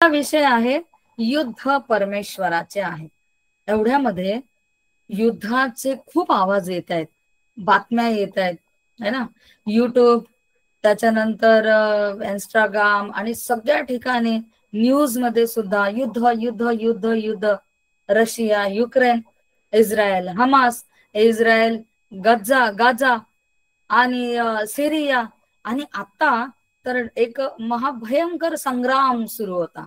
हा विषय आहे युद्ध परमेश्वराचे आहे। एवढ्यामध्ये युद्धाचे खूप आवाज येत आहेत, बातम्या येत आहेत, है ना। यूट्यूब, त्याच्यानंतर इंस्टाग्राम आणि सगळ्या ठिकाणी न्यूज मध्ये सुद्धा युद्ध युद्ध युद्ध युद्ध, Russia Ukraine, Israel Hamas, Israel Gaza आणि सिरिया, आणि आता तर एक महाभयंकर संग्राम सुरू होता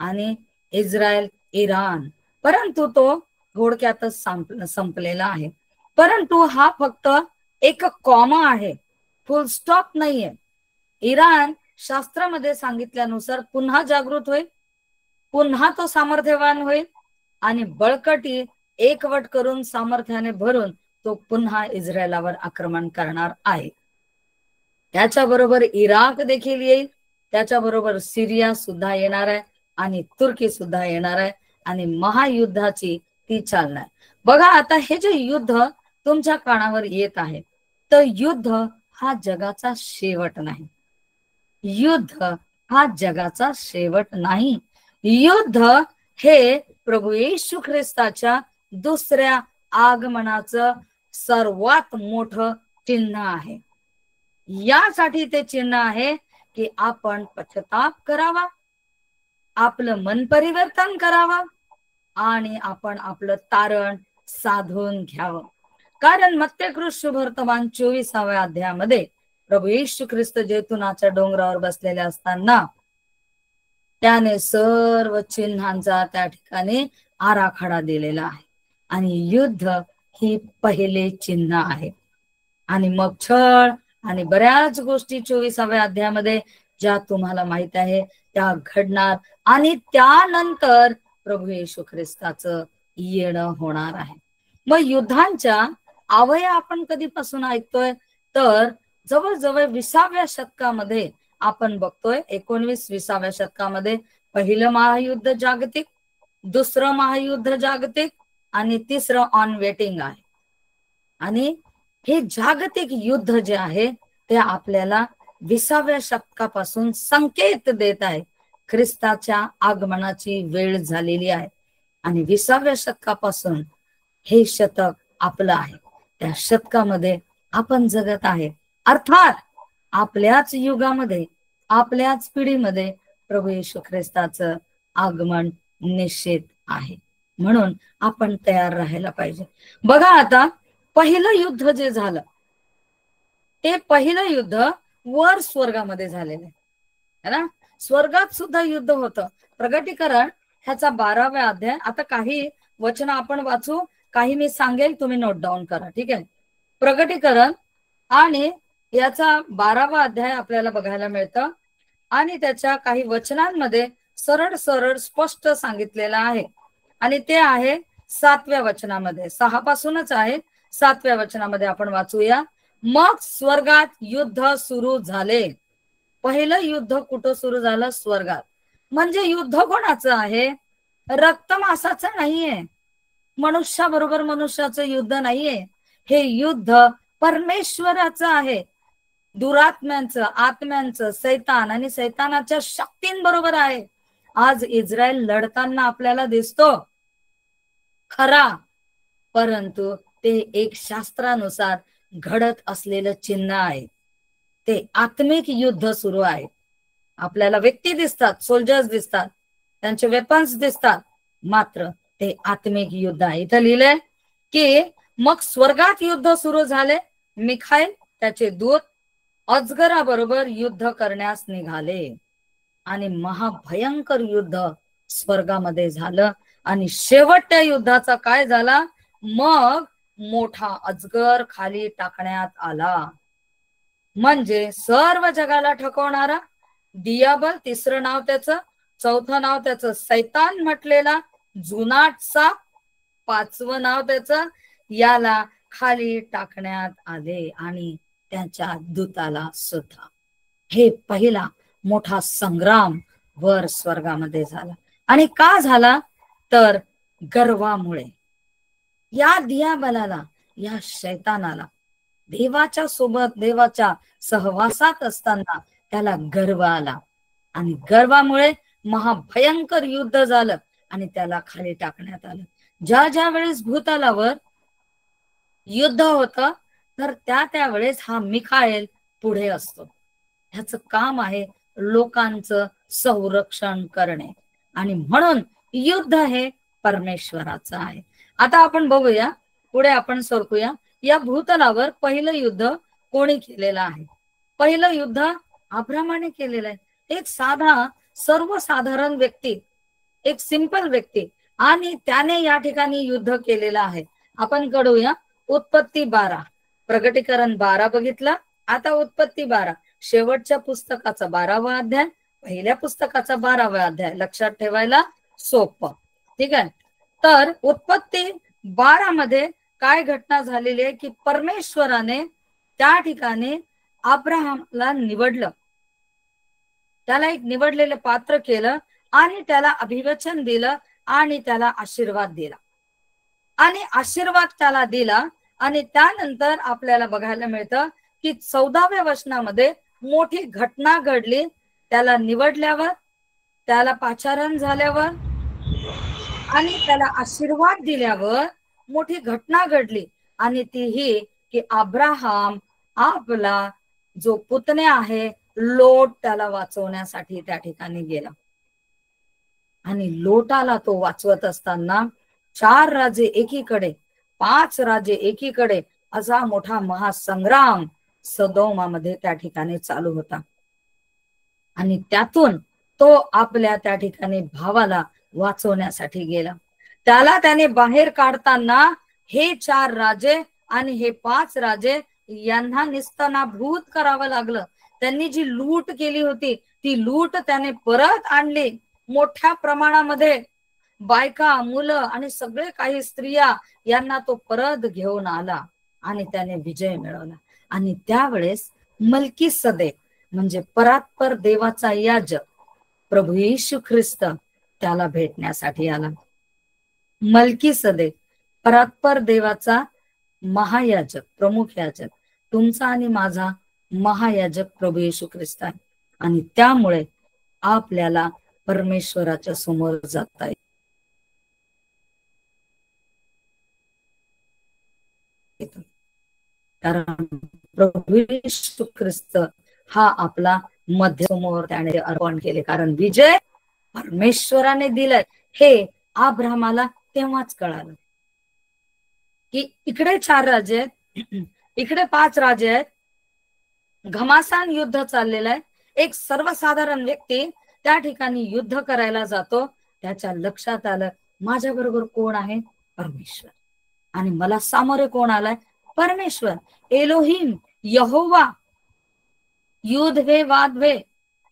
आणि इस्रायल इराण, परंतु तो थोडक्यातच संपलेला आहे। परंतु हा फक्त एक कॉमा आहे, फुल स्टॉप नाहीये। इराण शास्त्रामध्ये सांगितल्यानुसार पुन्हा जागृत होईल, पुन्हा तो सामर्थ्यवान होईल आणि बळकटी एकवट करून सामर्थ्याने भरून तो पुन्हा इस्रायलावर आक्रमण करणार आहे। त्याच्याबरोबर इराक देखील येईल, त्याच्याबरोबर सिरिया सुद्धा येणार आहे आणि तुर्की सुद्धा येणार आहे आणि महायुद्धाची ती चालणार। बघा आता हे जे युद्ध तुमच्या कानावर येत आहे, तर युद्ध हा जगाचा शेवट नाही। युद्ध हा जगाचा शेवट नाही। युद्ध हे प्रभू येशू ख्रिस्ताच्या दुसऱ्या आगमनाचं सर्वात मोठं चिन्ह आहे। यासाठी ते चिन्ह आहे की आपण पश्चाताप करावा, आपलं मन परिवर्तन करावं आणि आपण आपलं तारण साधून घ्यावं। कारण मत्ते शुभवर्तमान 24व्या अध्यायामध्ये प्रभू येशू ख्रिस्त जैतुनाच्या डोंगरावर बसलेले असताना त्याने सर्व चिन्हांचा त्या ठिकाणी आराखडा दिलेला आहे आणि युद्ध ही पहिले चिन्ह आहे। आणि मग छळ आणि बऱ्याच गोष्टी 24व्या अध्यायामध्ये ज्या तुम्हाला माहित आहे त्या घडणार आणि त्यानंतर प्रभू येशू ख्रिस्ताचं येणं होणार आहे। मग युद्धांच्या आवया आपण कधीपासून ऐकतोय, तर जवळजवळ 20व्या शतकामध्ये आपण बघतोय। 19-20व्या शतकामध्ये पहिलं महायुद्ध जागतिक, दुसरं महायुद्ध जागतिक आणि तिसरं ऑन वेटिंग आहे। आणि हे जागतिक युद्ध जे आहे ते आपल्याला 20व्या शतकापासून संकेत देत आहे ख्रिस्ताच्या आगमनाची वेळ झालेली आहे आणि 20व्या शतकापासून हे शतक आपलं आहे। त्या शतकामध्ये आपण जगत आहे, अर्थात आपल्याच युगामध्ये, आपल्याच पिढीमध्ये प्रभू येशू ख्रिस्ताचं आगमन निश्चित आहे, म्हणून आपण तयार राहायला पाहिजे। बघा आता पहिलं युद्ध जे झालं ते पहिलं युद्ध वर स्वर्गामध्ये झालेलं आहे ना। स्वर्गात सुद्धा युद्ध होतं। प्रगटीकरण ह्याचा 12वा अध्याय, आता काही वचन आपण वाचू, काही मी सांगेल, तुम्ही नोट डाऊन करा, ठीक आहे। प्रगटीकरण आणि याचा 12वा अध्याय आपल्याला बघायला मिळतं आणि त्याच्या काही वचनांमध्ये सरळ सरळ स्पष्ट सांगितलेलं आहे आणि ते आहे 7व्या वचनामध्ये, 6 पासूनच आहे। 7व्या वचनामध्ये आपण वाचूया। मग स्वर्गात युद्ध सुरू झाले। पहिलं युद्ध कुठं सुरू झालं? स्वर्गात। म्हणजे युद्ध कोणाचं आहे? रक्त मांसाचं नाहीये, मनुष्याबरोबर मनुष्याचं युद्ध नाहीये, हे युद्ध परमेश्वराचं आहे, दुरात्म्यांचं, आत्म्यांचं, सैतान आणि सैतानाच्या शक्तींबरोबर आहे। आज इस्रायल लढताना आपल्याला दिसतो खरा, परंतु ते एक शास्त्रानुसार घडत असलेलं चिन्ह आहे। ते आत्मिक युद्ध सुरू आहे। आपल्याला व्यक्ती दिसतात, सोल्जर्स दिसतात, त्यांचे वेपन्स दिसतात, मात्र ते आत्मिक युद्ध आहे। इथं लिहिलंय की मग स्वर्गात युद्ध सुरू झाले, मिखाईल त्याचे दूत अजगराबरोबर युद्ध करण्यास निघाले आणि महाभयंकर युद्ध स्वर्गामध्ये झालं आणि शेवटच्या युद्धाचा काय झाला? मग मोठा अजगर खाली टाकण्यात आला, म्हणजे सर्व जगाला ठकवणारा दियाबल, तिसरं नाव त्याचं, चौथं नाव त्याचं सैतान म्हटलेला जुनाट साप, 5वं नाव त्याचं, याला खाली टाकण्यात आले आणि त्याच्या दूताला सुद्धा। हे पहिला मोठा संग्राम वर स्वर्गामध्ये झाला आणि का झाला? तर गर्वामुळे। या दियाबलाला, या शैतानाला देवाच्या सोबत, देवाच्या सहवासात असताना त्याला गर्व आला आणि गर्वामुळे महाभयंकर युद्ध झालं आणि त्याला खाली टाकण्यात आलं. ज्या वेळेस भूतलावर युद्ध होतं तर त्यावेळेस हा मिखाएल पुढे असतो. ह्याचं काम आहे लोकांचं संरक्षण करणे, आणि म्हणून युद्ध हे परमेश्वराचं आहे. आता आपण बघूया, पुढे आपण सरकूया. या भूतलावर पहिलं युद्ध कोणी केलेलं आहे? पहिलं युद्ध अब्रामाने केलेलं आहे. एक साधा सर्वसाधारण व्यक्ती, एक सिंपल व्यक्ती, आणि त्याने या ठिकाणी युद्ध केलेलं आहे. आपण कडूया उत्पत्ती 12, प्रगटीकरण 12 बघितलं. आता उत्पत्ती 12, शेवटच्या पुस्तकाचा 12वा अध्याय, पहिल्या पुस्तकाचा 12वा अध्याय, लक्षात ठेवायला सोपं. ठीक आहे. तर उत्पत्ती 12 मध्ये काय घटना झालेली आहे की परमेश्वराने त्या ठिकाणी अब्राहमला निवडलं, त्याला एक निवडलेलं पात्र केलं आणि त्याला अभिवचन दिलं आणि त्याला आशीर्वाद दिला, आणि आशीर्वाद त्याला दिला. आणि त्यानंतर आपल्याला बघायला मिळतं की 14व्या वचनामध्ये मोठी घटना घडली. त्याला निवडल्यावर, त्याला पाचारण झाल्यावर आणि त्याला आशीर्वाद दिल्यावर मोठी घटना घडली, आणि ती ही की अब्राहम आपला जो पुतण्या आहे लोट त्याला वाचवण्यासाठी त्या ठिकाणी गेला. आणि लोटाला तो वाचवत असताना 4 राजे एकीकडे, 5 राजे एकीकडे, असा मोठा महासंग्राम सदोमामध्ये त्या ठिकाणी चालू होता. आणि त्यातून तो आपल्या त्या ठिकाणी भावाला वाचवण्यासाठी गेला. त्याला त्याने बाहेर काढताना हे 4 राजे आणि हे 5 राजे यांना निस्तनाभूत करावं लागलं. त्यांनी जी लूट केली होती ती लूट त्याने परत आणली. मोठ्या प्रमाणामध्ये बायका, मुलं आणि सगळे काही स्त्रिया यांना तो परत घेऊन आला आणि त्याने विजय मिळवला. आणि त्यावेळेस मल्कीसदेक म्हणजे परात्पर देवाचा याजक प्रभू येशू ख्रिस्त त्याला भेटण्यासाठी आला. मल्कीसदेक परात्पर देवाचा महायाजक, प्रमुख याजक, तुमचा आणि माझा महायाजक प्रभू येशू ख्रिस्त आहे. आणि त्यामुळे आपल्याला परमेश्वराच्या समोर जाता येतं, कारण प्रभू येशू ख्रिस्त हा आपला मध्य समोर त्याने अर्पण केले. कारण विजय परमेश्वराने दिलाय हे अब्राहमाला तेव्हाच कळालं की इकडे 4 राजे आहेत, इकडे 5 राजे आहेत, घमासान युद्ध चाललेलं आहे. एक सर्वसाधारण व्यक्ती त्या ठिकाणी युद्ध करायला जातो. त्याच्या लक्षात आलं माझ्या बरोबर कोण आहे? परमेश्वर. आणि मला सामोरे कोण आलाय? परमेश्वर, एलोहिम, यहोवा, युद्ध वे वाद वे.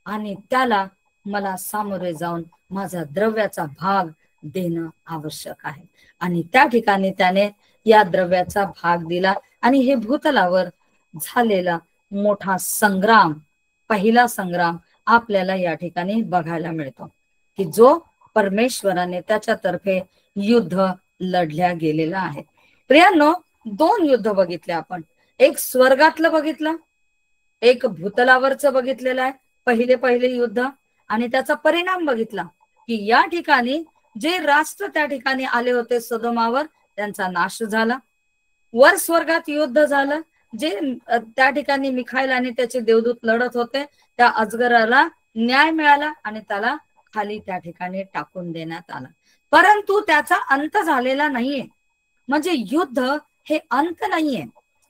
आणि त्याला मला सामोरे जाऊन माझा द्रव्याचा भाग देणं आवश्यक आहे. आणि त्या ठिकाणी त्याने या द्रव्याचा भाग दिला. आणि हे भूतलावर झालेला मोठा संग्राम, पहिला संग्राम आपल्याला या ठिकाणी बघायला मिळतो की जो परमेश्वराने त्याच्यातर्फे युद्ध लढल्या गेलेला आहे. प्रियांनो, 2 युद्ध बघितले आपण. एक स्वर्गातलं बघितलं, एक भूतलावरचं बघितलेलं आहे, पहिले युद्ध. आणि त्याचा परिणाम बघितला की या ठिकाणी जे राष्ट्र त्या ठिकाणी आले होते सदोमावर त्यांचा नाश झाला. वर स्वर्गात युद्ध झालं, जे त्या ठिकाणी मिखाईल आणि त्याचे देवदूत लढत होते त्या अजगराला न्याय मिळाला आणि त्याला खाली त्या ठिकाणी टाकून देण्यात आला. परंतु त्याचा अंत झालेला नाहीये. म्हणजे युद्ध हे अंत नाहीये,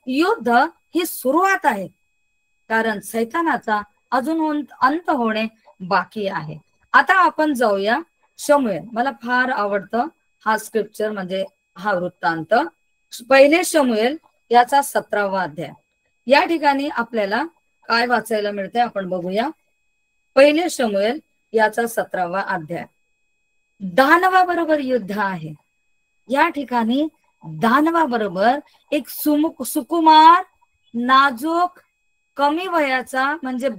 युद्ध ही सुरुवात आहे. कारण सैतानाचा अजून अंत होणे बाकी आहे. आता आपण जाऊया शमूएल. मला फार आवडतं हा स्क्रिप्चर, म्हणजे हा वृत्तांत. पहिले शमूएल याचा 17वा अध्याय. या ठिकाणी आपल्याला काय वाचायला मिळते आपण बघूया. पहिले शमूएल याचा 17वा अध्याय. दानवाबरोबर युद्ध आहे. या ठिकाणी दानवाबरोबर एक सुकुमार, नाजूक, कमी वयाचा म्हणजे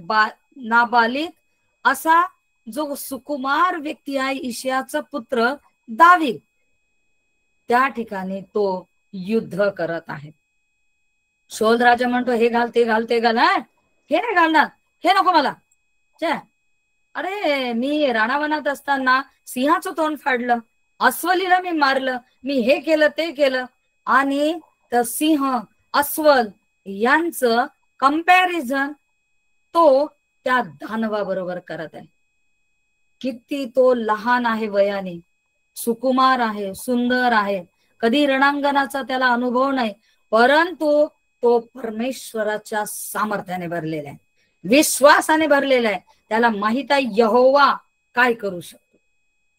नाबालिक असा जो सुकुमार व्यक्ती आहे, इशियाचा पुत्र दावीद, त्या ठिकाणी तो युद्ध करत आहे. शौल राजा म्हणतो हे घाल, ते घाल, ते घाल. हे नाही घालणार, हे नको मला. अरे मी राणावनात असताना सिंहाचं तोंड फाडलं, अस्वलीला मी मारलं, मी हे केलं ते केलं. आणि तर सिंह अस्वल यांचं कंपॅरिझन तो त्या दानवाबरोबर करत आहे. किती तो लहान आहे वयाने, सुकुमार आहे, सुंदर आहे, कधी रणांगणाचा त्याला अनुभव नाही, परंतु तो परमेश्वराच्या सामर्थ्याने भरलेला आहे, विश्वासाने भरलेला आहे. त्याला माहित आहे यहोवा काय करू शकतो.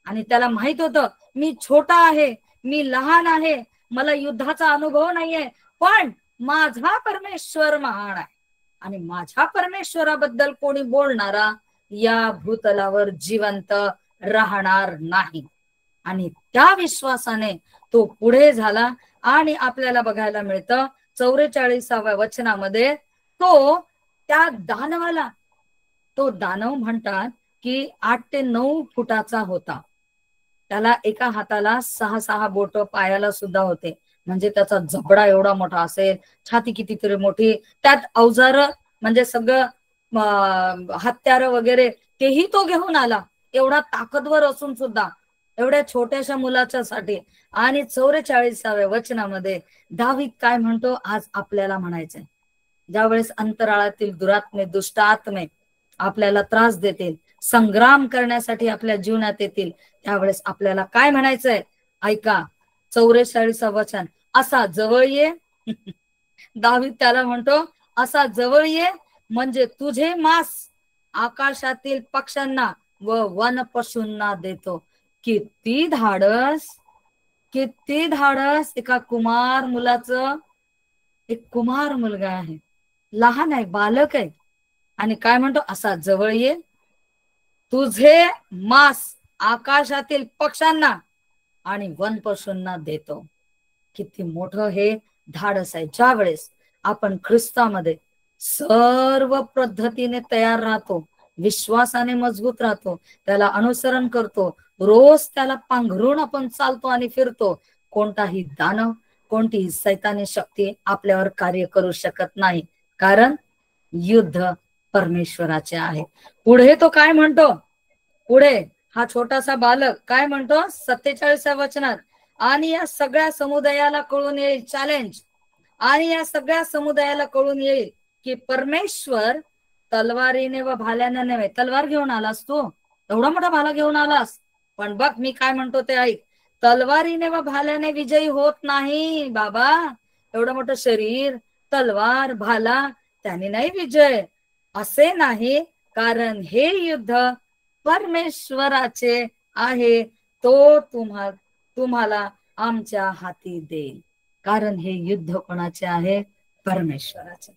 आणि त्याला माहित होतं मी छोटा आहे, मी लहान आहे, मला युद्धाचा अनुभव नाहीये, पण माझा परमेश्वर महान आहे. आणि माझ्या परमेश्वराबद्दल कोणी बोलणारा या भूतलावर जिवंत राहणार नाही. आणि त्या विश्वासाने तो पुढे झाला. आणि आपल्याला बघायला मिळतं 44व्या वचनामध्ये तो त्या दानवाला, तो दानव म्हणतात की 8 ते 9 फुटाचा होता. त्याला एका हाताला 6 बोट, पायाला सुद्धा होते, म्हणजे त्याचा जबडा एवढा मोठा असेल, छाती कितीतरी मोठी, त्यात अवजार म्हणजे सगळं हत्यार वगैरे तेही तो घेऊन आला, एवढा ताकदवर असून सुद्धा एवढ्या छोट्याशा मुलाच्या साठी. आणि 44व्या वचनामध्ये दावीद काय म्हणतो आज आपल्याला म्हणायचंय, ज्यावेळेस अंतराळातील दुरात्मे, दुष्ट आत्मे आपल्याला त्रास देतील, संग्राम करण्यासाठी आपल्या जीवनात येतील, त्यावेळेस आपल्याला काय म्हणायचंय ऐका. 44 वचन, असा जवळ ये दावीद त्याला म्हणतो असा जवळ ये, म्हणजे तुझे मांस आकाशातील पक्ष्यांना व वन पशूंना देतो. किती धाडस, किती धाडस. एका कुमार मुलाचं, एक कुमार मुलगा आहे, लहान आहे, बालक आहे, आणि काय म्हणतो असा जवळ ये, तुझे मांस आकाशातील पक्ष्यांना आणि वन पशूंना देतो. किती मोठं हे धाडस आहे. ज्या वेळेस आपण ख्रिस्तामध्ये सर्व पद्धतीने तयार राहतो, विश्वासाने मजबूत राहतो, त्याला अनुसरण करतो, रोज त्याला पांघरून आपण चालतो आणि फिरतो, कोणताही दानव, कोणतीही सैतानी शक्ती आपल्यावर कार्य करू शकत नाही, कारण युद्ध परमेश्वराचे आहे. पुढे तो काय म्हणतो, पुढे हा छोटासा बालक काय म्हणतो 47व्या वचनात, आणि या सगळ्या समुदायाला कळून येईल, चॅलेंज, आणि या सगळ्या समुदायाला कळून येईल की परमेश्वर तलवारीने व भाल्याने नव्हे. तलवार घेऊन आलास तू, एवढा मोठा भाला घेऊन आलास, पण बघ मी काय म्हणतो ते ऐक, तलवारीने व भाल्याने विजयी होत नाही बाबा. एवढं मोठं शरीर, तलवार, भाला, त्याने नाही विजय, असे नाही, कारण हे युद्ध परमेश्वराचे आहे, तो तुम्हाला आमच्या हाती देईल. कारण हे युद्ध कोणाचे आहे, परमेश्वराचे.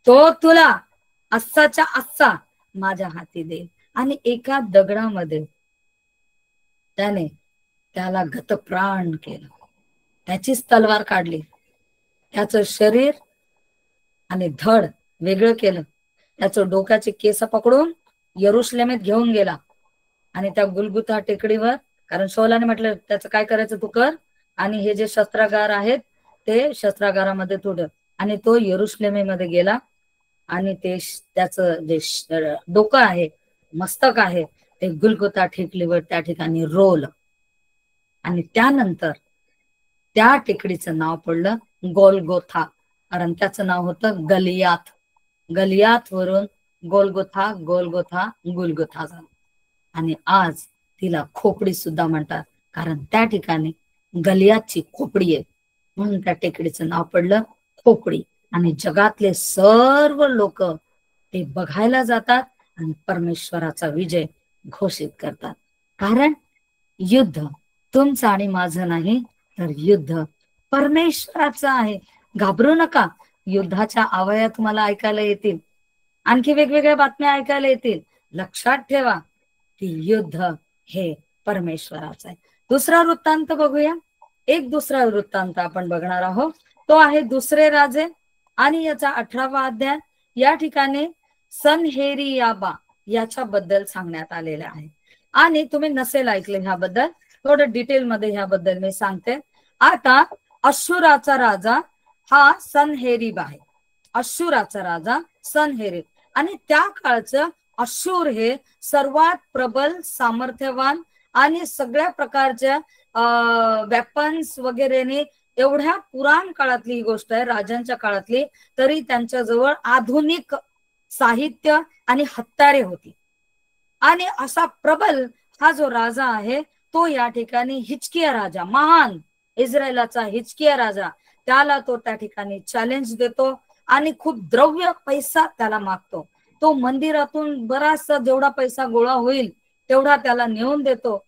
तो तुला अस्साच्या अस्सा माझ्या हाती देईल. आणि एका दगडामध्ये त्याने त्याला गतप्राण केलं, त्याचीच तलवार काढली, त्याचं शरीर आणि धड वेगळं केलं, त्याचं डोक्याचे केस पकडून यरुशलेमेत घेऊन गेला. आणि त्या गुलगुता टेकडीवर, कारण शौलाने म्हटलं त्याचं काय करायचं तू कर, आणि हे जे शस्त्रागार आहेत ते शस्त्रागारामध्ये ठेव. आणि तो यरुशलेमेमध्ये गेला आणि ते त्याचं जे डोकं आहे, मस्तक आहे, ते गुलगुता टेकडीवर त्या ठिकाणी रोल. आणि त्यानंतर त्या टेकडीचं नाव पडलं गोलगोथा, कारण त्याचं नाव होतं गलियात. गलियात वरून गोलगोथा, गोलगोथा गुलगोथा झाला. आणि आज तिला खोपडी सुद्धा म्हणतात, कारण त्या ठिकाणी गलियातची खोपडी आहे, म्हणून त्या टेकडीचं नाव पडलं खोपडी. आणि जगातले सर्व लोक ते बघायला जातात आणि परमेश्वराचा विजय घोषित करतात. कारण युद्ध तुमचं आणि माझं नाही, तर युद्ध परमेश्वराचं आहे. घाबरू नका, युद्धाच्या आवया तुम्हाला ऐकायला येतील, आणखी वेगवेगळ्या बातम्या ऐकायला येतील. लक्षात ठेवा की युद्ध हे परमेश्वराचं आहे. दुसरा वृत्तांत बघूया. एक दुसरा वृत्तांत आपण बघणार आहोत, तो आहे दुसरे राजे आणि याचा 18वा अध्याय. या ठिकाणी सनहेरीयाबा याच्याबद्दल सांगण्यात आलेलं आहे. आणि तुम्ही नसेल ऐकले ह्याबद्दल, थोडं डिटेल मध्ये ह्याबद्दल मी सांगते. आता अश्शूराचा राजा हा सनहेरीब आहे, अश्शूराचा राजा सनहेरीब. आणि त्या काळचं अशूर हे सर्वात प्रबल, सामर्थ्यवान आणि सगळ्या प्रकारच्या वेपन्स वगैरेने, एवढ्या पुराण काळातली ही गोष्ट आहे, राजांच्या काळातली, तरी त्यांच्याजवळ आधुनिक साहित्य आणि हत्यारे होती. आणि असा प्रबल हा जो राजा आहे तो या ठिकाणी हिजकिया राजा, महान इस्रायलाचा हिजकिया राजा, त्याला तो त्या ठिकाणी चॅलेंज देतो आणि खूप द्रव्य पैसा त्याला मागतो. तो मंदिरातून बराचसा जेवढा पैसा गोळा होईल तेवढा त्याला नेऊन देतो.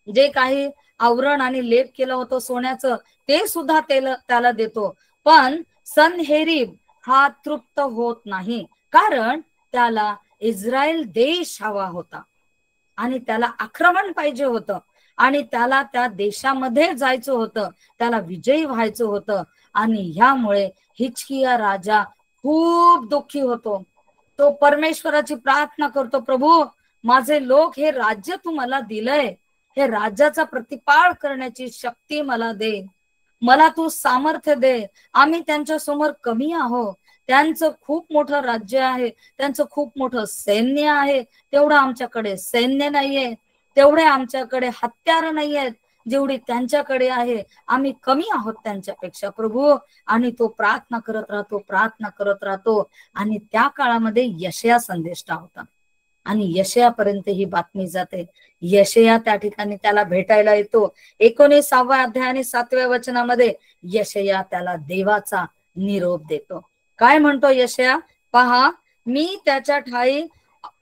जे काही आवरण आणि लेप केलं होतं सोन्याचं ते सुद्धा त्याला देतो. पण सनहेरीब हा तृप्त होत नाही, कारण त्याला इस्रायल देश हवा होता आणि त्याला आक्रमण पाहिजे होतं आणि त्याला त्या देशामध्ये जायचं होतं, त्याला विजयी व्हायचं होतं. आणि ह्यामुळे हिजकिया राजा खूप दुःखी होतो. तो परमेश्वराची प्रार्थना करतो, प्रभू माझे लोक हे राज्य तू मला दिलंय, हे राज्याचा प्रतिपाळ करण्याची शक्ती मला दे, मला तू सामर्थ्य दे. आम्ही त्यांच्या समोर कमी आहोत, त्यांचं खूप मोठं राज्य आहे, त्यांचं खूप मोठं सैन्य आहे, तेवढं आमच्याकडे सैन्य नाहीये, तेवढे आमच्याकडे हत्यार नाही आहेत जेवढी त्यांच्याकडे आहे, आम्ही कमी आहोत त्यांच्यापेक्षा प्रभू. आणि तो प्रार्थना करत राहतो, प्रार्थना करत राहतो. आणि त्या काळामध्ये यशया संदेष्टा होता आणि यशयापर्यंत ही बातमी जाते. यशया त्या ठिकाणी त्याला भेटायला येतो. 19व्या अध्याय आणि 7व्या वचनामध्ये यशया त्याला देवाचा निरोप देतो. काय म्हणतो यशया? पहा, मी त्याच्या ठाई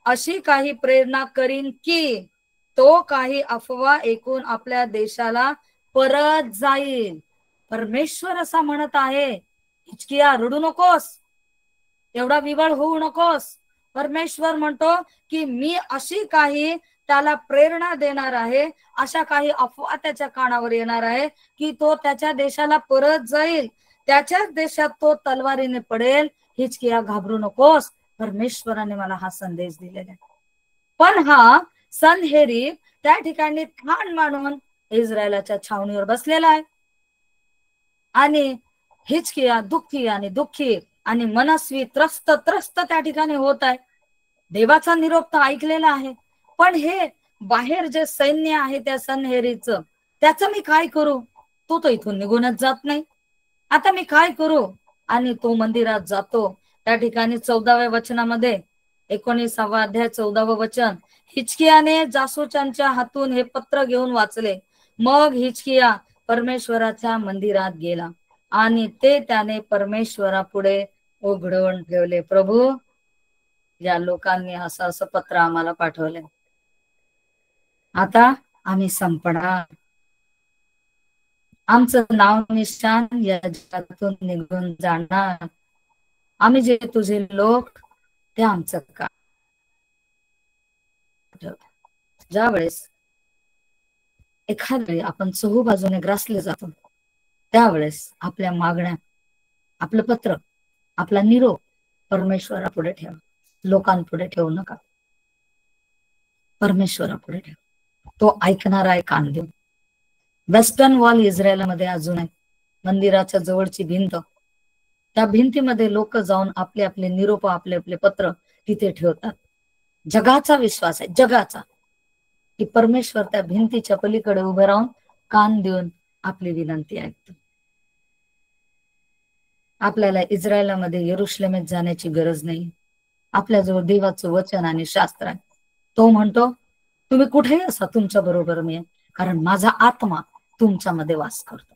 अशी काही प्रेरणा करीन की तो काही अफवा ऐकून आपल्या देशाला परत जाईल. परमेश्वर असा म्हणत आहे, हिजकिया रडू नकोस, एवढा विवळ होऊ नकोस. परमेश्वर म्हणतो की मी अशी काही त्याला प्रेरणा देणार आहे, अशा काही अफवा त्याच्या कानावर येणार आहे की तो त्याच्या देशाला परत जाईल, त्याच्याच देशात तो तलवारीने पडेल. हिजकिया घाबरू नकोस, परमेश्वराने मला हा संदेश दिलेला आहे. पण हा सनहेरीब त्या ठिकाणी ठाण मांडून इस्रायलाच्या छावणीवर बसलेला आहे आणि हिजकिया दुःखी आणि दुःखी आणि मनस्वी त्रस्त त्या ठिकाणी होत आहे. देवाचा निरोप तर ऐकलेला आहे, पण हे बाहेर जे सैन्य आहे त्या सनहेरीचं, त्याचं मी काय करू? तो तर इथून निघूनच जात नाही, आता मी काय करू? आणि तो मंदिरात जातो. त्या ठिकाणी 14व्या वचनामध्ये, 19वा अध्याय 14वं वचन, हिजकियाने जासूसांच्या हातून हे पत्र घेऊन वाचले. मग हिजकिया परमेश्वराच्या मंदिरात गेला आणि ते त्याने परमेश्वरापुढे उघडवून ठेवले. प्रभू, या लोकांनी असं असं पत्र आम्हाला पाठवले, आता आम्ही संपणार, आमचं नाव निशान या जगातून निघून जाणार, आम्ही जे तुझे लोक ते आमचं का. ज्या वेळेस एखाद्या वेळी आपण चहू बाजूने ग्रासले जातो, त्यावेळेस आपल्या मागण्या, आपलं पत्र, आपला निरोप परमेश्वरापुढे ठेवा, लोकांपुढे ठेवू नका, परमेश्वरापुढे ठेवा. तो ऐकणार आहे कान देऊन. वेस्टर्न वॉल इस्रायलमध्ये अजून आहे, मंदिराच्या जवळची भिंत, त्या भिंतीमध्ये लोक जाऊन आपले आपले निरोप, आपले आपले पत्र तिथे ठेवतात. जगाचा विश्वास आहे, जगाचा, की परमेश्वर त्या भिंतीच्या पलीकडे उभे राहून कान देऊन आपली विनंती ऐकतो. आपल्याला इस्रायलामध्ये यरुशलेमेत जाण्याची गरज नाही. आपल्याजवळ देवाचं वचन आणि शास्त्र आहे. तो म्हणतो तुम्ही कुठेही असा तुमच्या बरोबर मी आहे, कारण माझा आत्मा तुमच्यामध्ये वास करतो.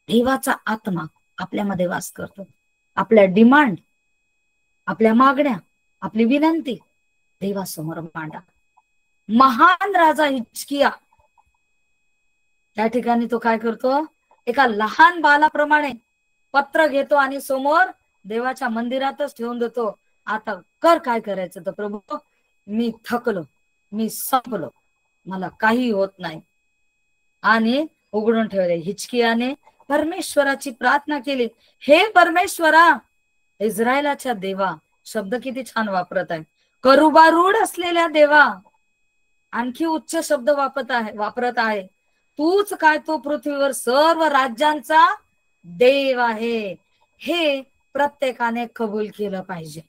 देवाचा आत्मा आपल्यामध्ये वास करतो. आपल्या डिमांड, आपल्या मागण्या, आपली विनंती देवासमोर मांडा. महान राजा हिजकिया त्या ठिकाणी तो काय करतो? एका लहान बालाप्रमाणे पत्र घेतो आणि समोर देवाच्या मंदिरातच ठेवून देतो. आता कर काय करायचं तर प्रभू, मी थकलो, मी संपलो, मला काही होत नाही. आणि उघडून ठेवले. हिजकियाने परमेश्वराची प्रार्थना केली, हे परमेश्वरा, इस्रायलाच्या देवा, शब्द किती छान वापरत आहे, करुबारूढ असलेल्या देवा, आणखी उच्च शब्द वापरत आहे. तूच काय तो पृथ्वीवर सर्व राज्यांचा देव आहे. हे प्रत्येकाने कबूल केलं पाहिजे.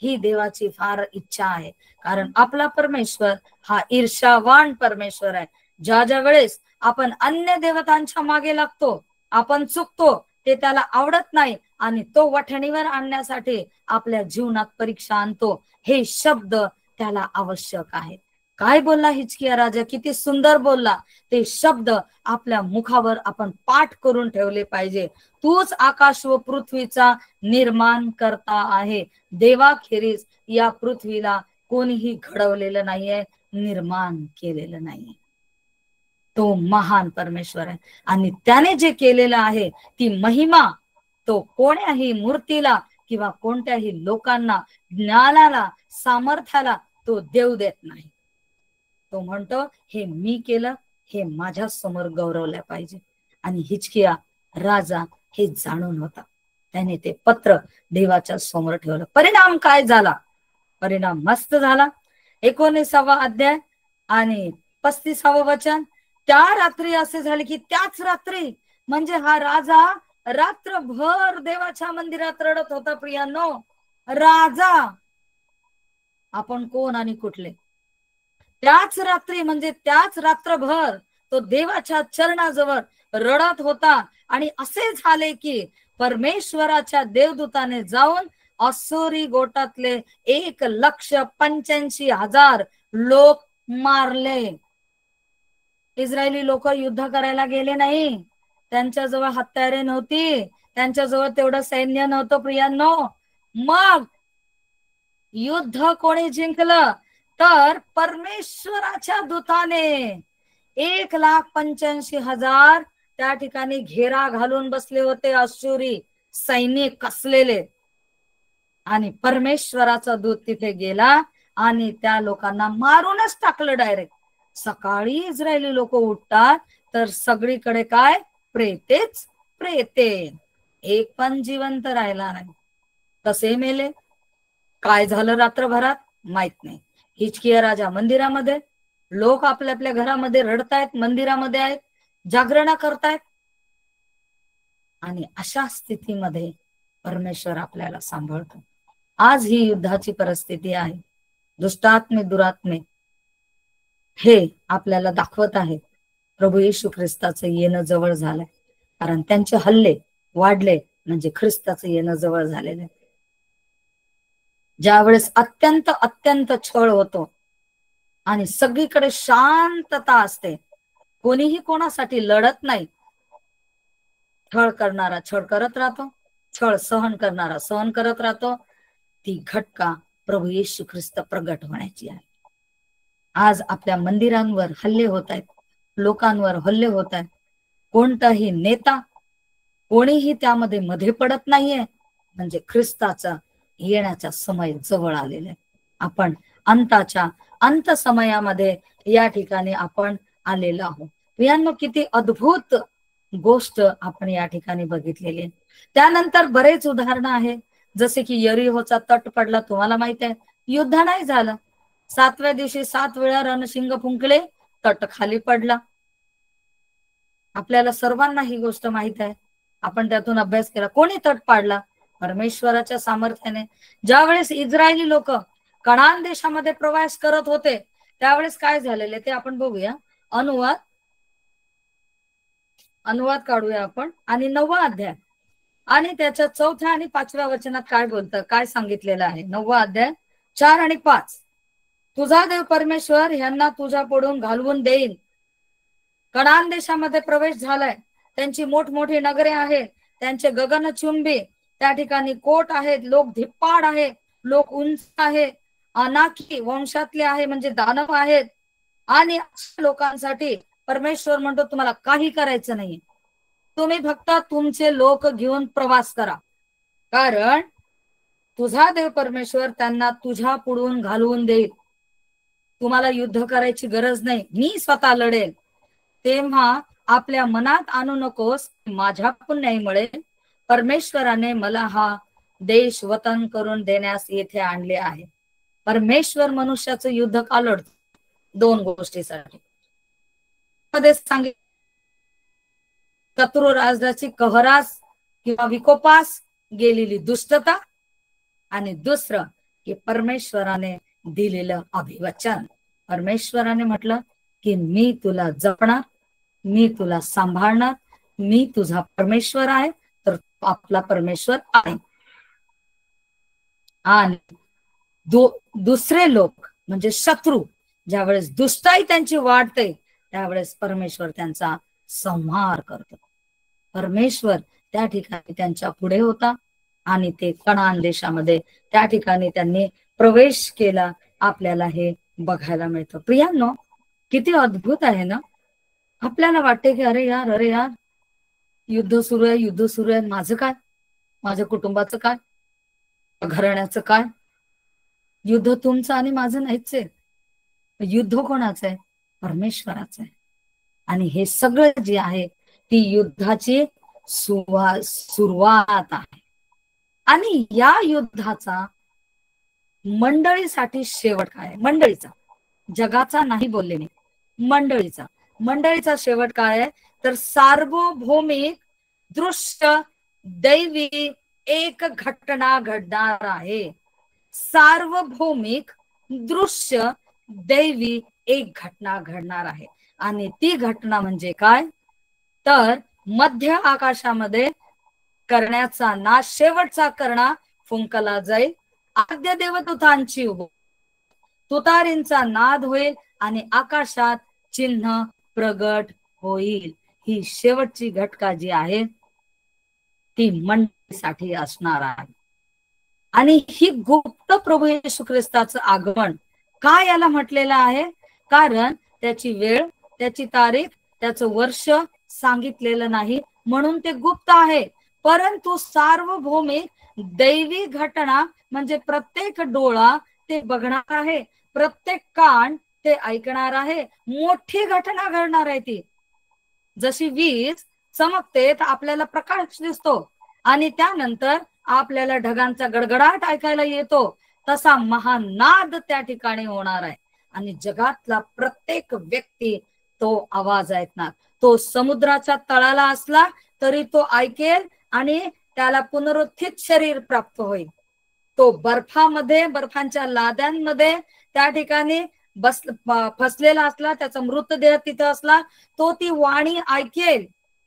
ही देवाची फार इच्छा आहे, कारण आपला परमेश्वर हा ईर्ष्यावान परमेश्वर आहे. ज्या ज्या वेळेस आपण अन्य देवतांच्या मागे लागतो, आपण चुकतो, ते त्याला आवडत नाही आणि तो वठणीवर आणण्यासाठी आपल्या जीवनात परीक्षा आणतो. हे शब्द त्याला आवश्यक आहेत. काय बोलला हिजकिया राजा, किती सुंदर बोलला. ते शब्द आपल्या मुखावर आपण पाठ करून ठेवले पाहिजे. तूच आकाश व पृथ्वीचा निर्माण करता आहे. देवाखेरीज या पृथ्वीला कोणीही घडवलेलं नाहीये, निर्माण केलेलं नाहीये. तो महान परमेश्वर आहे आणि त्याने जे केलेलं आहे ती महिमा तो कोण्याही मूर्तीला किंवा कोणत्याही लोकांना, ज्ञानाला, सामर्थ्याला तो देऊ देत नाही. तो म्हणतो हे मी केलं, हे माझ्या समोर गौरवलं पाहिजे. आणि हिजकिया राजा हे जाणून होता. त्याने ते पत्र देवाच्या समोर ठेवलं. परिणाम काय झाला? परिणाम मस्त झाला. 19वा अध्याय आणि 35वं वचन. त्या रात्री असे झाले की त्याच रात्री, म्हणजे हा राजा रात्रभर देवाच्या मंदिरात रडत होता. प्रियांनो, राजा, आपण कोण आणि कुठले? त्याच रात्री म्हणजे त्याच रात्रभर तो देवाच्या चरणाजवळ रडत होता. आणि असे झाले की परमेश्वराच्या देवदूताने जाऊन असुरी गोटातले 1,85,000 लोक मारले. इस्रायली लोक युद्ध करायला गेले नाही, त्यांच्याजवळ हत्यारे नव्हती, त्यांच्याजवळ तेवढं सैन्य नव्हतं. प्रियांनो, मग युद्ध कोणी जिंकलं? तर परमेश्वराच्या दूताने. 1,85,000 त्या ठिकाणी घेरा घालून बसले होते अश्शूरी सैनिक कसलेले. आणि परमेश्वराचा दूत तिथे गेला आणि त्या लोकांना मारूनच टाकलं डायरेक्ट. सकाळी इस्रायली लोक उठतात तर सगळीकडे काय? प्रेतेच प्रेते, एक पण जिवंत राहिला नाही. कसे मेले, काय झालं रात्रभरात माहित नाही. हिजकिया राजा मंदिरामध्ये, लोक आपल्या आपल्या घरामध्ये रडतायत, मंदिरामध्ये आहेत, जागरणा करतायत. आणि अशा स्थितीमध्ये परमेश्वर आपल्याला सांभाळतो. आज ही युद्धाची परिस्थिती आहे. दुष्टात्मे, दुरात्मे हे आपल्याला दाखवत आहेत प्रभू येशू ख्रिस्ताचं येणं जवळ झालंय. कारण त्यांचे हल्ले वाढले म्हणजे ख्रिस्ताचं येणं जवळ झालेलं आहे. ज्यावेळेस अत्यंत अत्यंत छळ होतो आणि सगळीकडे शांतता असते, कोणीही कोणासाठी लढत नाही, छळ करणारा छळ करत राहतो, छळ सहन करणारा सहन करत राहतो, ती घटका प्रभू येशू ख्रिस्त प्रगट होण्याची आहे. आज आपल्या मंदिरांवर हल्ले होत आहेत, लोकांवर हल्ले होत आहेत. कोणताही नेता, कोणीही त्यामध्ये मध्ये पडत नाहीये, म्हणजे ख्रिस्ताचा येण्याचा समय जवळ आलेला आहे. आपण अंताच्या अंत समयामध्ये या ठिकाणी आपण आलेलो आहोत. प्रियांनो, किती अद्भुत गोष्ट आपण या ठिकाणी बघितलेली आहे. त्यानंतर बरेच उदाहरण आहे, जसे की यरीहोचा तट पडला. तुम्हाला माहित आहे, युद्ध नाही झालं. 7व्या दिवशी 7 वेळा रणशिंग फुंकले, तट खाली पडला. आपल्याला सर्वांना ही गोष्ट माहित आहे, आपण त्यातून अभ्यास केला. कोणी तट पाडला? परमेश्वराच्या सामर्थ्याने. ज्यावेळेस इस्रायली लोक कनान देशामध्ये प्रवास करत होते त्यावेळेस काय झालेले ते आपण बघूया. अनुवाद काढूया आपण. आणि 9वा अध्याय आणि त्याच्या 4थ्या आणि 5व्या वचनात काय बोलतं, काय सांगितलेलं आहे. 9वा अध्याय 4 आणि 5. तुझा देव परमेश्वर यांना तुझ्या पुढून घालवून देईल. कनान देशामध्ये प्रवेश झालाय. त्यांची मोठमोठी नगरे आहेत, त्यांचे गगनचुंबी त्या ठिकाणी कोट आहेत, लोक धिप्पाड आहेत, लोक उंच आहेत, अनाकी वंशातले आहे म्हणजे दानव आहेत. आणि लोकांसाठी परमेश्वर म्हणतो तुम्हाला काही करायचं नाही, तुम्ही फक्त तुमचे लोक घेऊन प्रवास करा, कारण तुझा देव परमेश्वर त्यांना तुझ्या पुढून घालवून देईल. तुम्हाला युद्ध करायची गरज नाही, मी स्वतः लढेल. तेव्हा आपल्या मनात आणू नकोस माझ्या पुण्याईमुळे परमेश्वराने मला हा देश वतन करून देण्यास येथे आणले आहे. परमेश्वर मनुष्याचं युद्ध का लढतो? 2 गोष्टीसाठी. मध्ये सांगितले, शत्रू राजाची कहरास किंवा विकोपास गेलेली दुष्टता, आणि दुसरं की परमेश्वराने दिलेलं अभिवचन. परमेश्वराने म्हटलं की मी तुला जपणार, मी तुला सांभाळणार, मी तुझा परमेश्वर आहे. तर आपला परमेश्वर आहे. आणि दुसरे लोक म्हणजे शत्रू ज्यावेळेस दुष्टाई त्यांची वाढते त्यावेळेस परमेश्वर त्यांचा संहार करतो. परमेश्वर त्या ठिकाणी त्यांच्या पुढे होता आणि ते कनान देशामध्ये त्या ठिकाणी त्यांनी प्रवेश केला. आपल्याला हे बघायला मिळतं. प्रियांनो, किती अद्भुत आहे ना. आपल्याला वाटते की अरे यार युद्ध सुरू आहे, युद्ध सुरू आहे, माझं काय, माझ्या कुटुंबाचं काय, घराण्याचं काय. युद्ध तुमचं आणि माझं नाहीच आहे. युद्ध कोणाचं आहे? परमेश्वराचं आहे. आणि हे सगळं जे आहे ती युद्धाची सुरुवात आहे. आणि या युद्धाचा मंडळीसाठी शेवट काय? मंडळीचा, जगाचा नाही बोलले मी, मंडळीचा शेवट काय आहे? तर सार्वभौमिक दृश्य दैवी एक घटना घडणार आहे. सार्वभौमिक दृश्य दैवी एक घटना घडणार आहे. आणि ती घटना म्हणजे काय? तर मध्य आकाशामध्ये करण्याचा नाश, शेवटचा करणा फुंकला जाईल. आद्य देवदूतांची तुतारींचा नाद होईल आणि आकाशात चिन्ह प्रगट होईल. ही शेवटची घटना जी आहे ती मंडळीसाठी असणार आहे. आणि ही गुप्त प्रभू येशू ख्रिस्ताचं आगमन काय याला म्हटलेलं आहे? कारण त्याची वेळ, त्याची तारीख, त्याचं वर्ष सांगितलेलं नाही म्हणून ते गुप्त आहे. परंतु सार्वभौमिक दैवी घटना म्हणजे प्रत्येक डोळा ते बघणार आहे, प्रत्येक कान ते ऐकणार आहे. मोठी घटना घडणार आहे ती. जशी वीज चमकते तर आपल्याला प्रकाश दिसतो आणि त्यानंतर आपल्याला ढगांचा गडगडाट ऐकायला येतो, तसा महानाद त्या ठिकाणी होणार आहे. आणि जगातला प्रत्येक व्यक्ती तो आवाज ऐकणार. तो समुद्राच्या तळाला असला तरी तो ऐकेल आणि त्याला पुनरुत्थित शरीर प्राप्त होईल. तो बर्फामध्ये, बर्फांच्या लाद्यांमध्ये त्या ठिकाणी फसलेला असला, त्याचा मृतदेह तिथे असला, तो ती वाणी ऐकेल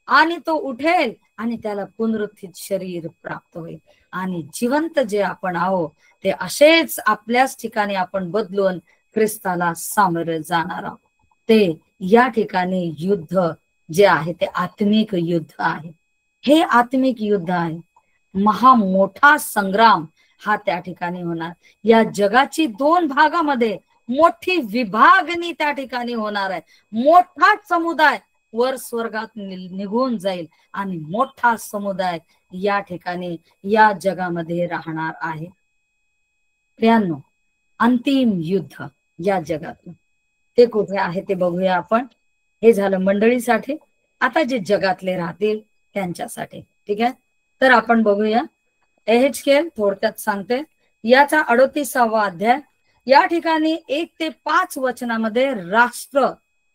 आणि तो उठेल आणि त्याला पुनरुत्थित शरीर प्राप्त होईल. आणि जिवंत जे आपण आहोत ते असेच आपल्याच ठिकाणी आपण बदलून ख्रिस्ताला सामोरे जाणार आहोत. ते या ठिकाणी युद्ध जे आहे ते आत्मिक युद्ध आहे. हे आत्मिक युद्ध आहे. महा मोठा संग्राम हा त्या ठिकाणी होणार. या जगाची दोन भागामध्ये मोठी विभागणी त्या ठिकाणी होणार आहे. मोठा समुदाय वर स्वर्गात निघून जाईल आणि मोठा समुदाय या ठिकाणी या जगामध्ये राहणार आहे. प्रियांनो, अंतिम युद्ध या जगातलं ते कुठे आहे ते बघूया आपण. हे झालं मंडळीसाठी. आता जे जगातले राहतील त्यांच्यासाठी. ठीक आहे, तर आपण बघूया. एहेजकेल थोडक्यात सांगते. याचा 38वा अध्याय. या ठिकाणी 1 ते 5 वचनामध्ये राष्ट्र,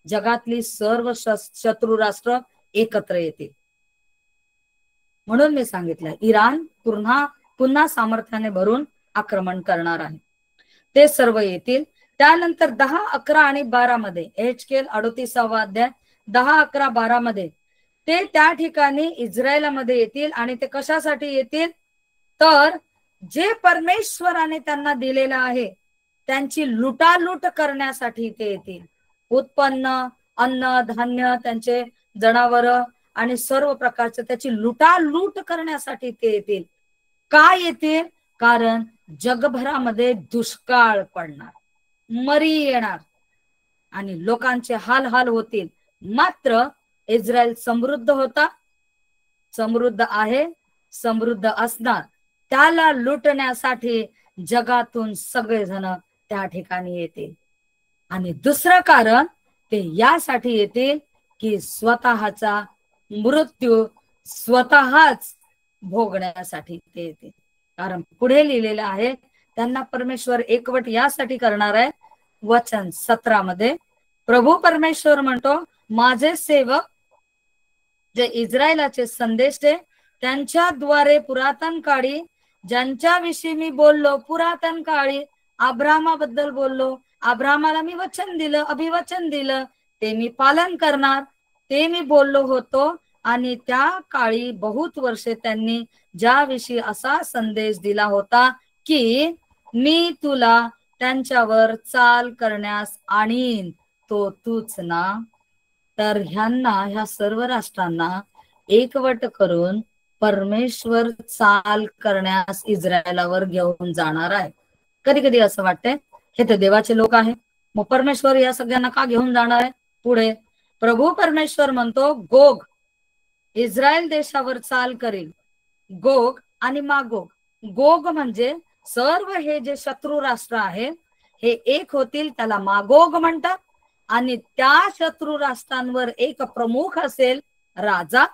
जगातली सर्व शत्रू राष्ट्र एकत्र येतील. म्हणून मी सांगितलं इराण पुन्हा सामर्थ्याने भरून आक्रमण करणार आहे. ते सर्व येतील. त्यानंतर 10, 11 आणि 12 मध्ये, एहेजकेल 38वा अध्याय 10, 11, 12 मध्ये ते त्या ठिकाणी इस्रायलामध्ये येतील. आणि ते कशासाठी येतील? तर जे परमेश्वराने त्यांना दिलेलं आहे त्यांची लुटालूट करण्यासाठी ते येतील. उत्पन्न, अन्न, धान्य, त्यांचे जनावर आणि सर्व प्रकारचे त्याची लुटालूट करण्यासाठी ते येतील. का येतील? कारण जगभरामध्ये दुष्काळ पडणार, मरी येणार आणि लोकांचे हाल होतील. मात्र इस्रायल समृद्ध होता, समृद्ध आहे, समृद्ध असणार. त्याला लुटण्यासाठी जगातून सगळेजण त्या ठिकाणी येतील. आणि दुसरं कारण ते यासाठी येतील की स्वतःचा मृत्यू स्वतःच भोगण्यासाठी ते येतील. कारण पुढे लिहिलेलं आहे त्यांना परमेश्वर एकवट यासाठी करणार आहे. वचन 17 मध्ये प्रभू परमेश्वर म्हणतो, माझे सेवक जे इस्रायलाचे संदेश त्यांच्याद्वारे पुरातन काळी ज्यांच्याविषयी मी बोललो पुरातन काळी, अब्रामाबद्दल बोललो, अब्रामाला मी वचन दिलं, अभिवचन दिलं, ते मी पालन करणार, ते मी बोललो होतो. आणि त्या काळी बहुत वर्षे त्यांनी ज्याविषयी असा संदेश दिला होता की मी तुला त्यांच्यावर चाल करण्यास आणीन, तो तूच ना. तर ह्या सर्व राष्ट्रांना एकवट करून परमेश्वर चाल करण्यास इस्रायलावर घेऊन जाणार आहे. कधी कधी असं वाटतंय हे तर देवाचे लोक आहे, मग परमेश्वर या सगळ्यांना का घेऊन जाणार आहे पुढे. प्रभू परमेश्वर म्हणतो गोग इस्रायल देशावर चाल करेल. गोग आणि मागोग, गोग म्हणजे सर्व हे जे शत्रू राष्ट्र आहे हे एक होतील, त्याला मागोग म्हणतात. आणि त्या शत्रू राष्ट्रांवर एक प्रमुख असेल, राजा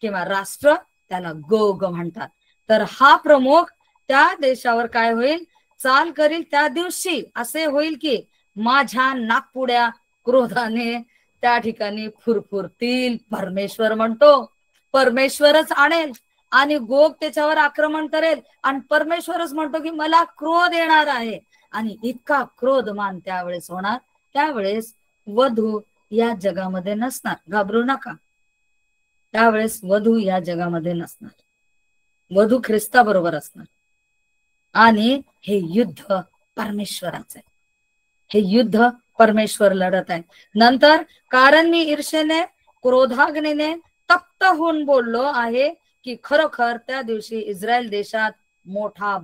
किंवा राष्ट्र, त्याला गोग म्हणतात. तर हा प्रमुख त्या देशावर काय होईल, चाल करील. त्या दिवशी असे होईल की माझ्या नागपुड्या क्रोधाने त्या ठिकाणी फुरफुरतील. परमेश्वर म्हणतो परमेश्वरच आणेल आणि गोग त्याच्यावर आक्रमण करेल. आणि परमेश्वरच म्हणतो की मला क्रोध येणार आहे. आणि इतका क्रोधमान त्यावेळेस होणार, त्यावेळेस वधू या जगामध्ये नसणार. घाबरू नका, त्यावेळेस वधू या जगामध्ये नसणार, वधू ख्रिस्ता बरोबर असणार. आणि हे युद्ध परमेश्वराचं आहे, हे युद्ध परमेश्वर लढत आहे. नंतर कारण मी ईर्षेने क्रोधाग्नीने तप्त होऊन बोललो आहे की खरोखर त्या दिवशी इस्रायल देशात मोठा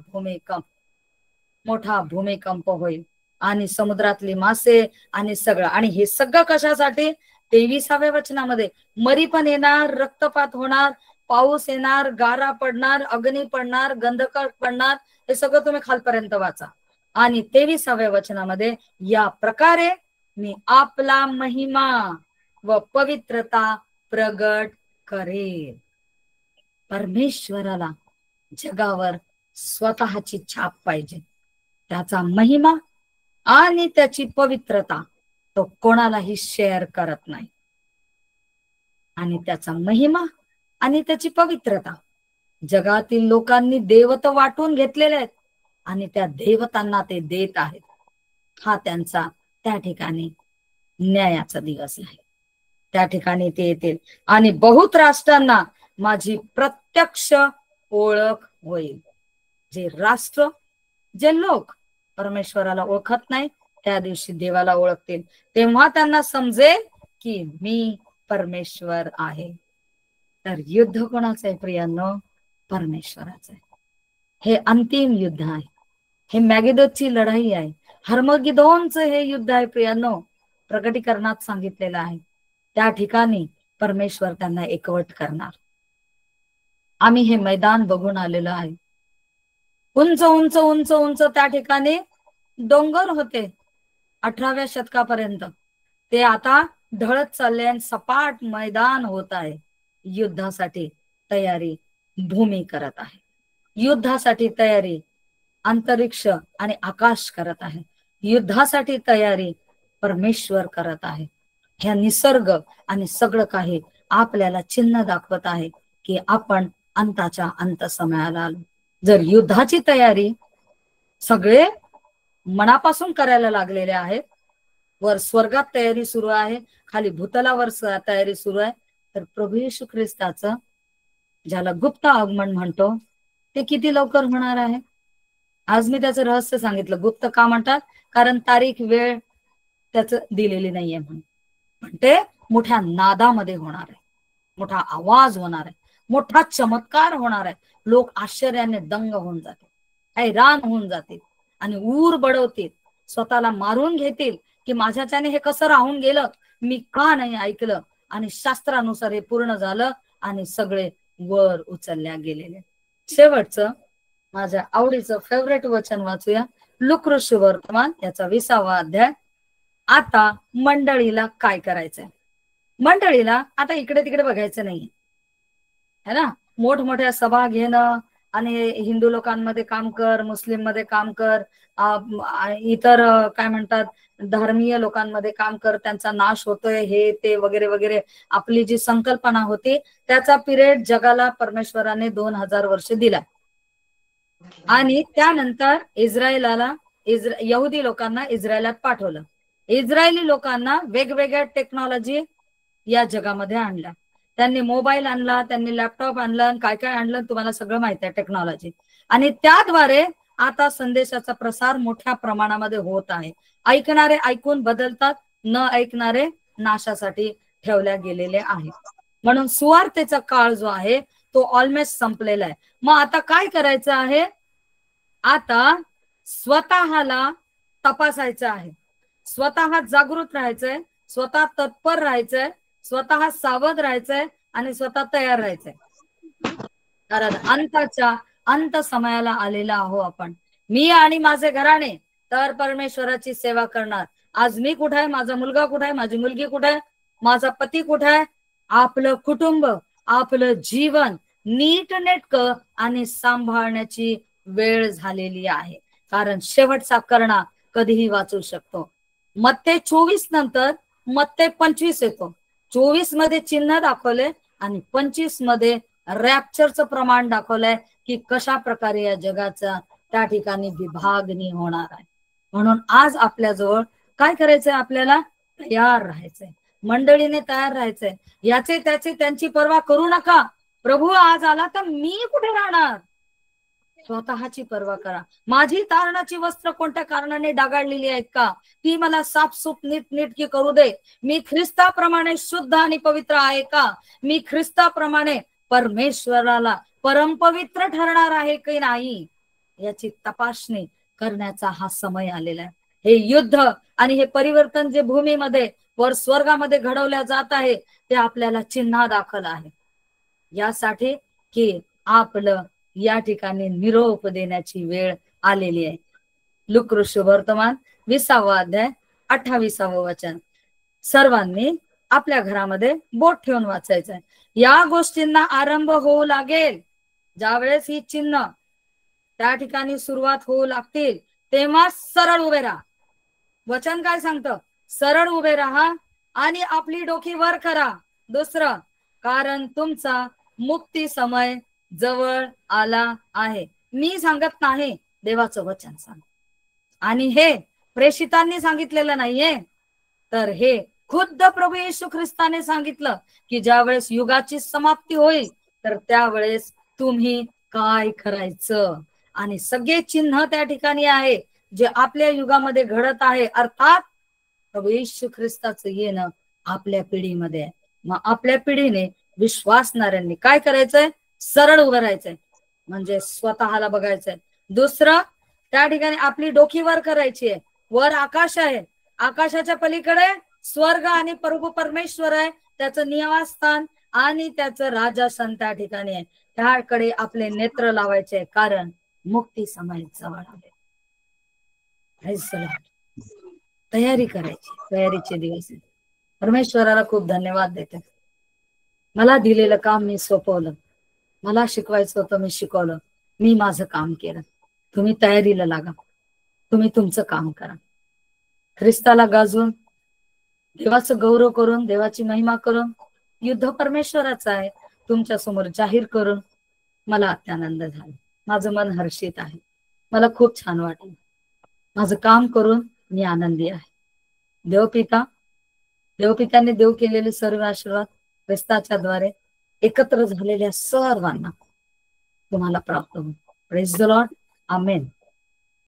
भूमिकंप होईल आणि समुद्रातली मासे आणि सगळं. आणि हे सगळं कशासाठी, 23व्या वचनामध्ये मरी पण येणार, रक्तपात होणार, पाऊस येणार, गारा पडणार, अग्नी पडणार, गंधक पडणार, हे सगळं तुम्ही खालपर्यंत वाचा. आणि 23व्या वचनामध्ये या प्रकारे मी आपला महिमा व पवित्रता प्रगट करेल. परमेश्वराला जगावर स्वतःची छाप पाहिजे, त्याचा महिमा आणि त्याची पवित्रता तो कोणालाही शेअर करत नाही. आणि त्याचा महिमा आणि त्याची पवित्रता जगातील लोकांनी देवत वाटून घेतलेले आहेत आणि त्या देवतांना ते देत आहेत. हा त्यांचा त्या ठिकाणी न्यायाचा दिवस आहे. त्या ठिकाणी ते येतील आणि बहुत राष्ट्रांना माझी प्रत्यक्ष ओळख होईल. जे राष्ट्र, जे लोक परमेश्वराला ओळखत नाही, त्या दिवशी देवाला ओळखतील. तेव्हा त्यांना समजेल की मी परमेश्वर आहे. तर युद्ध कोणाचं आहे प्रियांनो, परमेश्वराचं आहे. हे अंतिम युद्ध आहे, हे मॅगिदोची लढाई आहे, हर्मगिदोनचं हे युद्ध आहे प्रियांनो. प्रकटीकरणात सांगितलेलं आहे त्या ठिकाणी परमेश्वर त्यांना एकवट करणार. आम्ही हे मैदान बघून आलेलो आहे. उंच उंच उंच उंच त्या ठिकाणी डोंगर होते 18व्या शतकापर्यंत, ते आता ढळत चालले आणि सपाट मैदान होत आहे. युद्धासाठी तयारी भूमी करत आहे, युद्धासाठी तयारी अंतरिक्ष आणि आकाश करत आहे, युद्धासाठी तयारी परमेश्वर करत आहे. ह्या निसर्ग आणि सगळं काही आपल्याला चिन्ह दाखवत आहे की आपण अंताच्या अंत समयाला आलो. जर युद्धाची तयारी सगळे मनापासून करायला लागलेले आहेत, वर स्वर्गात तयारी सुरू आहे, खाली भूतलावर तयारी सुरू आहे, तर प्रभू येशू ख्रिस्ताचं ज्याला गुप्त आगमन म्हणतो ते किती लवकर होणार आहे. आज मी त्याचं रहस्य सांगितलं. गुप्त का म्हणतात, कारण तारीख वेळ त्याच दिलेली नाहीये म्हणून. पण ते मोठ्या नादामध्ये होणार आहे, मोठा आवाज होणार आहे, मोठा चमत्कार होणार आहे. लोक आश्चर्याने दंग होऊन जातील, हैराण होऊन जातील आणि ऊर बडवतील, स्वतःला मारून घेतील की माझ्याच्याने हे कसं राहून गेलं, मी का नाही ऐकलं. आणि शास्त्रानुसार हे पूर्ण झालं आणि सगळे वर उचलल्या गेलेले. शेवटचं माझ्या आवडीचं फेवरेट वचन वाचूया. लूका सुवर्तमान याचा 20वा अध्याय. आता मंडळीला काय करायचंय, मंडळीला आता इकडे तिकडे बघायचं नाही है ना. मोठमोठ्या सभा घेणं आणि हिंदू लोकांमध्ये काम कर, मुस्लिम मध्ये काम कर, इतर काय म्हणतात धर्मीय लोकांमध्ये काम कर, त्यांचा नाश होतोय हे ते वगैरे वगैरे, आपली जी संकल्पना होती त्याचा पिरियड जगाला परमेश्वराने 2000 वर्ष दिला. आणि त्यानंतर यहुदी लोकांना इस्रायलात पाठवलं. इस्रायली लोकांना वेगवेगळ्या टेक्नॉलॉजी या जगामध्ये आणल्या. त्यांनी मोबाईल आणला, त्यांनी लॅपटॉप आणलं, काय काय आणलं तुम्हाला सगळं माहित आहे टेक्नॉलॉजी. आणि त्याद्वारे आता संदेशाचा प्रसार मोठ्या प्रमाणामध्ये होत आहे. ऐकणारे ऐकून बदलतात, न ऐकणारे नाशासाठी ठेवल्या गेलेले आहेत. म्हणून सुवार्तेचा काळ जो आहे तो ऑलमोस्ट संपलेला आहे. मग आता काय करायचं आहे? आता स्वतःला तपासायचं आहे, स्वतः जागृत राहायचंय, स्वतः तत्पर राहायचंय, स्वतः सावध राहायचंय आणि स्वतः तयार राहायचंय. कारण अंत समयाला आलेला आहो आपण. मी आणि माझे घराणे तर परमेश्वराची सेवा करणार. आज मी कुठे आहे, माझा मुलगा कुठे आहे, माझी मुलगी कुठे आहे, माझा पती कुठे आहे, आपलं कुटुंब, आपलं जीवन नीटनेटकं आणि सांभाळण्याची वेळ झालेली आहे. कारण शेवटचा करणा कधीही वाचू शकतो. मत्ते 24 नंतर मत्ते 25 येतो. 24 मध्ये चिन्ह दाखवले आणि 25 मध्ये रॅप्चरचं प्रमाण दाखवलंय की कशा प्रकारे या जगाचा त्या ठिकाणी विभागणी होणार आहे. म्हणून आज आपल्याजवळ काय करायचंय? आपल्याला तयार राहायचंय, मंडळीने तयार राहायचंय. याचे त्याचे त्यांची पर्वा करू नका. प्रभू आज आला तर मी कुठे राहणार? स्वतःची पर्वा करा. माझी तारणाची वस्त्र कोणत्या कारणाने डागाळलेली आहेत का? ती मला साफसूफ नीटनेटकी करू दे. मी ख्रिस्ताप्रमाणे शुद्ध आणि पवित्र आहे का? मी ख्रिस्ताप्रमाणे परमेश्वराला परमपवित्र ठरणार आहे की नाही, याची तपासणी करण्याचा हा समय आलेला आहे. हे युद्ध आणि हे परिवर्तन जे भूमीमध्ये वर स्वर्गामध्ये घडवल्या जात आहे ते आपल्याला चिन्ह दाखल आहे, यासाठी की आपलं या ठिकाणी निरोप देण्याची वेळ आलेली आहे. लूका शुभवर्तमान 20वा अध्याय 28वे वचन सर्वांनी आपल्या घरामध्ये बोट ठेवून वाचायचं आहे. या गोष्टींना आरंभ होऊ लागेल, ज्यावेळेस ही चिन्ह त्या ठिकाणी सुरुवात होऊ लागतील तेव्हा सरळ उभे राहा. वचन काय सांगतं? सरळ उभे राहा आणि आपली डोकी वर करा. दुसरं, कारण तुमचा मुक्ती समय जवळ आला आहे. मी सांगत नाही, देवाचं वचन सांग. आणि हे प्रेषितांनी सांगितलेलं नाहीये, तर हे खुद्द प्रभू येशू ख्रिस्ताने सांगितलं की ज्यावेळेस युगाची समाप्ती होईल तर त्यावेळेस तुम्ही काय करायचं. आणि सगळे चिन्ह त्या ठिकाणी आहे जे आपल्या युगामध्ये घडत आहे. अर्थात प्रभू येशू ख्रिस्ताचं येणं आपल्या पिढीमध्ये आहे. मग आपल्या पिढीने विश्वासणाऱ्यांनी काय करायचंय? सरळ उभं राहायचंय, म्हणजे स्वतःला बघायचंय. दुसरं, त्या ठिकाणी आपली डोकी वर करायची आहे. वर आकाश आहे, आकाशाच्या पलीकडे स्वर्ग आणि प्रभू परमेश्वर आहे, त्याचं निवासस्थान आणि त्याचं राजासन त्या ठिकाणी आहे. त्याकडे आपले नेत्र लावायचे, कारण मुक्ती समय जवळ आले. तयारी करायची, तयारीचे दिवस. परमेश्वराला खूप धन्यवाद देते. मला दिलेलं काम मी सोपवलं, मला शिकवायचं होतं मी शिकवलं, मी माझं काम केलं. तुम्ही तयारीला लागा, तुम्ही तुमचं काम करा. ख्रिस्ताला गाजून, देवाचं गौरव करून, देवाची महिमा करून, युद्ध परमेश्वराचं आहे तुमच्या समोर जाहीर करून मला अत्यानंद झाला. माझं मन हर्षित आहे, मला खूप छान वाटलं. माझं काम करून मी आनंदी आहे. देवपिताने देव केलेले सर्व आशीर्वाद ख्रिस्ताच्या द्वारे एकत्र झालेल्या सर्वांना तुम्हाला प्राप्त हो. Praise the Lord. आमेन.